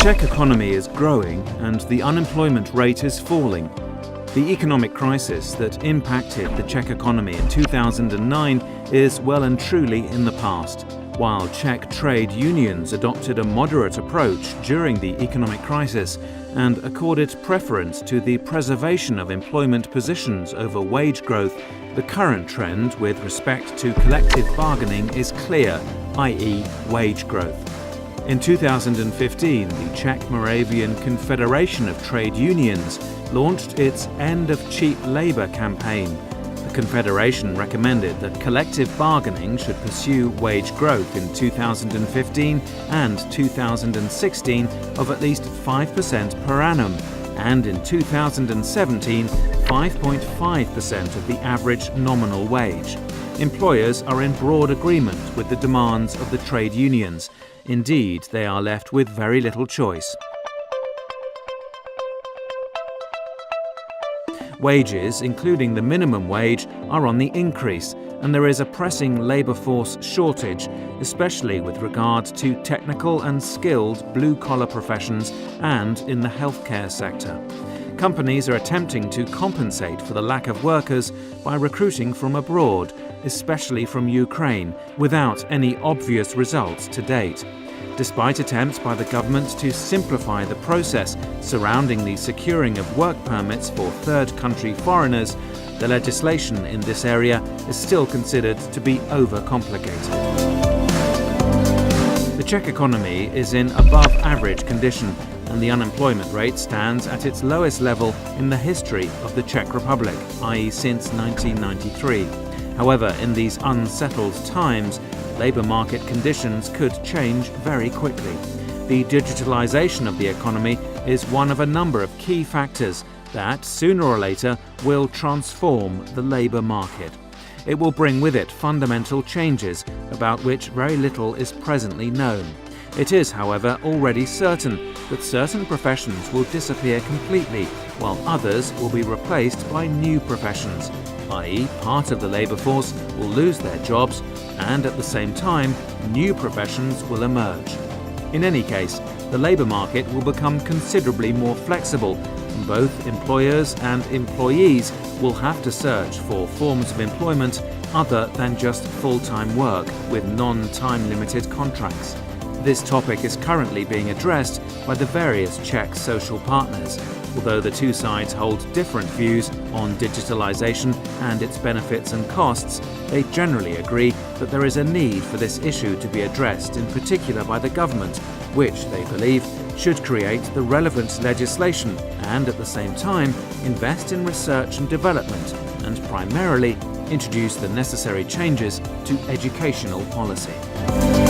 Czech economy is growing and the unemployment rate is falling. The economic crisis that impacted the Czech economy in 2009 is well and truly in the past. While Czech trade unions adopted a moderate approach during the economic crisis and accorded preference to the preservation of employment positions over wage growth, the current trend with respect to collective bargaining is clear, i.e. wage growth. In 2015, the Czech-Moravian Confederation of Trade Unions launched its End of Cheap Labour campaign. The Confederation recommended that collective bargaining should pursue wage growth in 2015 and 2016 of at least 5% per annum, and in 2017, 5.5% of the average nominal wage. Employers are in broad agreement with the demands of the trade unions. Indeed, they are left with very little choice. Wages, including the minimum wage, are on the increase, and there is a pressing labour force shortage, especially with regard to technical and skilled blue-collar professions and in the healthcare sector. Companies are attempting to compensate for the lack of workers by recruiting from abroad, especially from Ukraine, without any obvious results to date. Despite attempts by the government to simplify the process surrounding the securing of work permits for third country foreigners, the legislation in this area is still considered to be overcomplicated. The Czech economy is in above average condition, and the unemployment rate stands at its lowest level in the history of the Czech Republic, i.e. since 1993. However, in these unsettled times, labour market conditions could change very quickly. The digitalisation of the economy is one of a number of key factors that, sooner or later, will transform the labour market. It will bring with it fundamental changes about which very little is presently known. It is, however, already certain that certain professions will disappear completely, while others will be replaced by new professions, i.e. part of the labour force will lose their jobs, and at the same time, new professions will emerge. In any case, the labour market will become considerably more flexible, and both employers and employees will have to search for forms of employment other than just full-time work with non-time-limited contracts. This topic is currently being addressed by the various Czech social partners. Although the two sides hold different views on digitalisation and its benefits and costs, they generally agree that there is a need for this issue to be addressed, in particular by the government, which, they believe, should create the relevant legislation and, at the same time, invest in research and development and, primarily, introduce the necessary changes to educational policy.